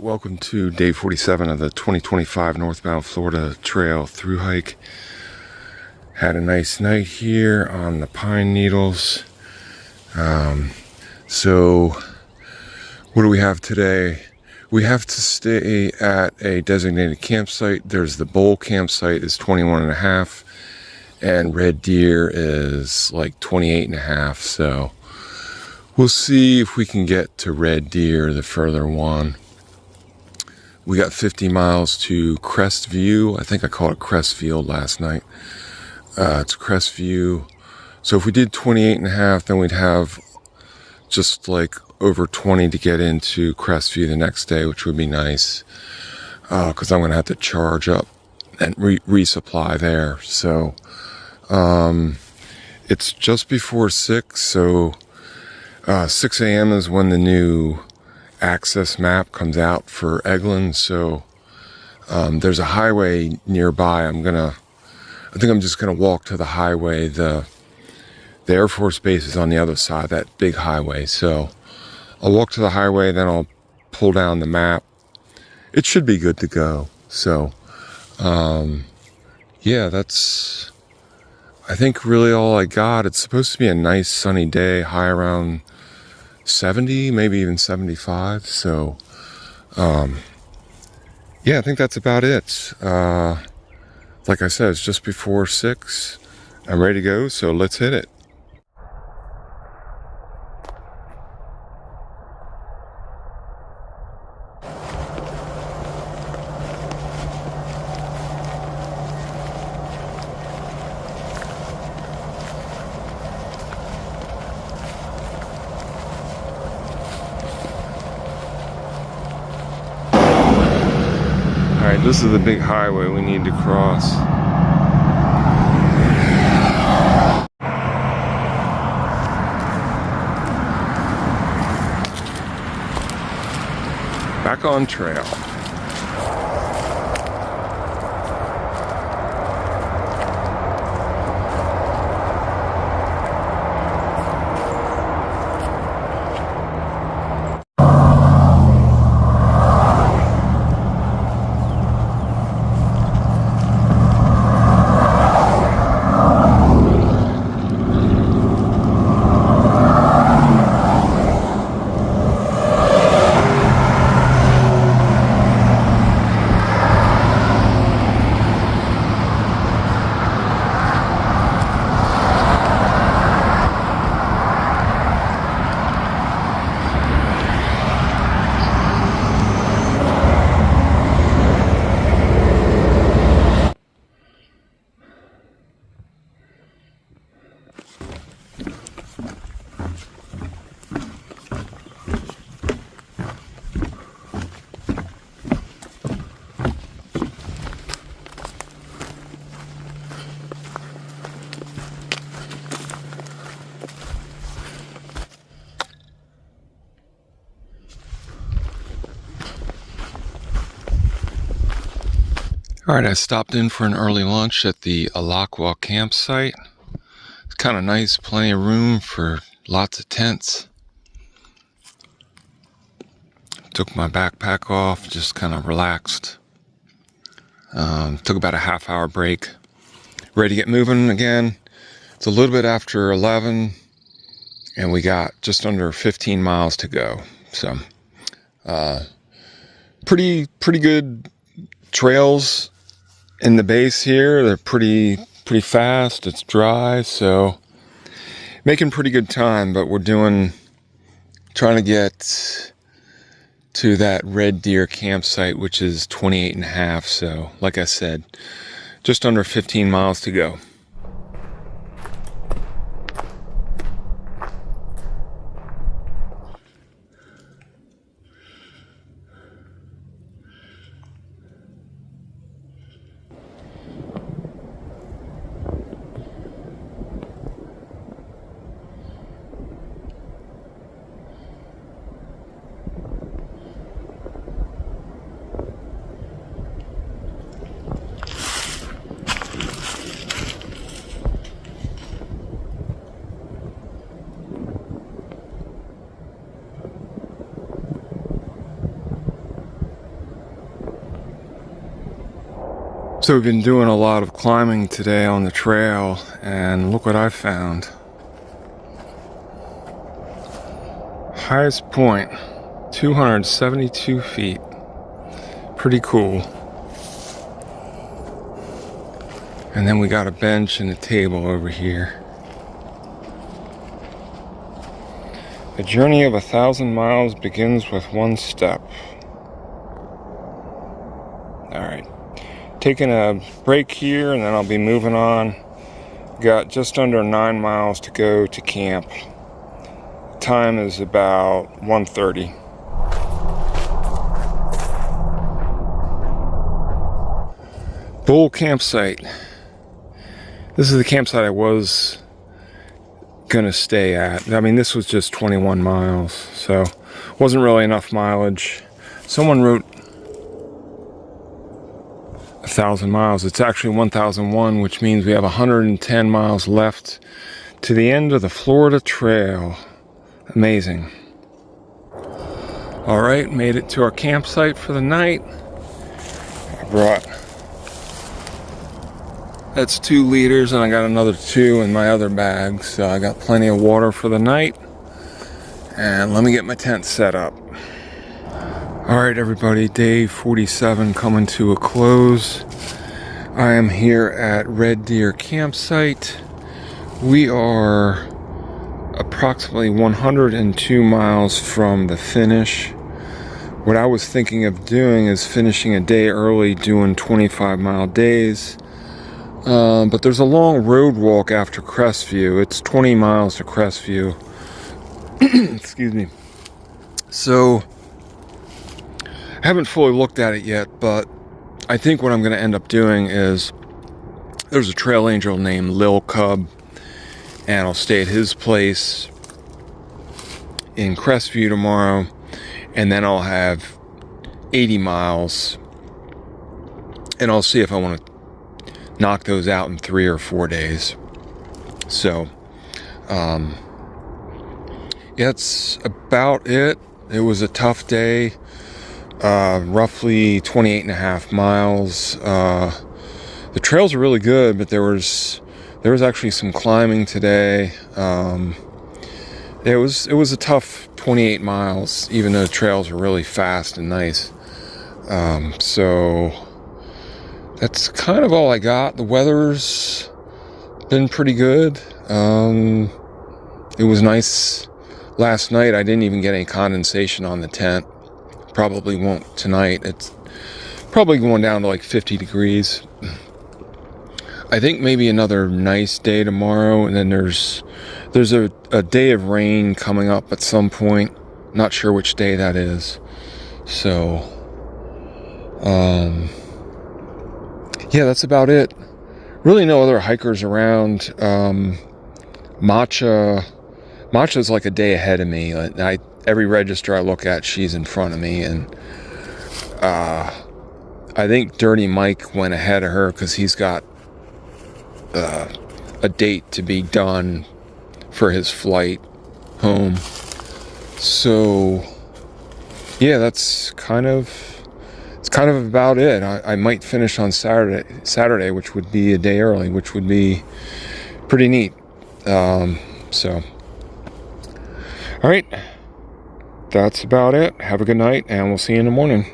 Alright, welcome to day 47 of the 2025 northbound Florida Trail through hike. Had a nice night here on the pine needles. So what do we have today? We have to stay at a designated campsite. There's the Bowl campsite is 21.5 and Red Deer is like 28.5. So we'll see if we can get to Red Deer, the further one. We got 50 miles to Crest View. I think I called it Crest Field last night. It's Crest View. So if we did 28.5, then we'd have just like over 20 to get into Crest View the next day, which would be nice. Because I'm going to have to charge up and resupply there. So it's just before 6. So 6 a.m. is when the new access map comes out for Eglin. So there's a highway nearby. I think I'm just gonna walk to the highway. The Air Force Base is on the other side, that big highway. So I'll walk to the highway, then I'll pull down the map. It should be good to go. So yeah, that's I think really all I got. It's supposed to be a nice sunny day, high around 70, maybe even 75. So yeah, I think that's about it. Like I said, it's just before 6. I'm ready to go, so let's hit it. Alright, this is the big highway we need to cross. Back on trail. Alright, I stopped in for an early lunch at the Alakwa campsite. It's kind of nice, plenty of room for lots of tents. Took my backpack off, just kind of relaxed. Took about a half-hour break. Ready to get moving again. It's a little bit after 11, and we got just under 15 miles to go. So, pretty good trails in the base here. They're pretty fast. It's dry, so making pretty good time. But we're trying to get to that Red Deer campsite, which is 28.5. So, like I said, just under 15 miles to go. So we've been doing a lot of climbing today on the trail, and look what I found. Highest point, 272 feet. Pretty cool. And then we got a bench and a table over here. A journey of 1,000 miles begins with one step. Alright. Taking a break here and then I'll be moving on. Got just under 9 miles to go to camp. Time is about 1:30. Bull campsite. This is the campsite I was gonna stay at. I mean, this was just 21 miles, so wasn't really enough mileage. Someone wrote 1,000 miles. It's actually 1,001, which means we have 110 miles left to the end of the Florida Trail. Amazing. All right, made it to our campsite for the night. I brought, that's 2 liters, and I got another 2 in my other bag, so I got plenty of water for the night. And let me get my tent set up. All right, everybody, day 47 coming to a close. I am here at Red Deer Campsite. We are approximately 102 miles from the finish. What I was thinking of doing is finishing a day early, doing 25-mile days. But there's a long road walk after Crestview. It's 20 miles to Crestview. Excuse me. So I haven't fully looked at it yet, but I think what I'm going to end up doing is there's a trail angel named Lil Cub, and I'll stay at his place in Crestview tomorrow, and then I'll have 80 miles, and I'll see if I want to knock those out in 3 or 4 days. So, yeah, that's about it. It was a tough day. Roughly 28.5 miles. The trails are really good, but there was actually some climbing today. It was a tough 28 miles, even though the trails were really fast and nice. So that's kind of all I got. The weather's been pretty good. It was nice last night. I didn't even get any condensation on the tent. Probably won't tonight. It's probably going down to like 50 degrees. I think maybe another nice day tomorrow, and then there's a day of rain coming up at some point. Not sure which day that is. So yeah, that's about it. Really no other hikers around. Matcha's like a day ahead of me. Every register I look at, she's in front of me, and I think Dirty Mike went ahead of her because he's got a date to be done for his flight home. So yeah, it's kind of about it. I might finish on Saturday, which would be a day early, which would be pretty neat. So all right, that's about it. Have a good night, and we'll see you in the morning.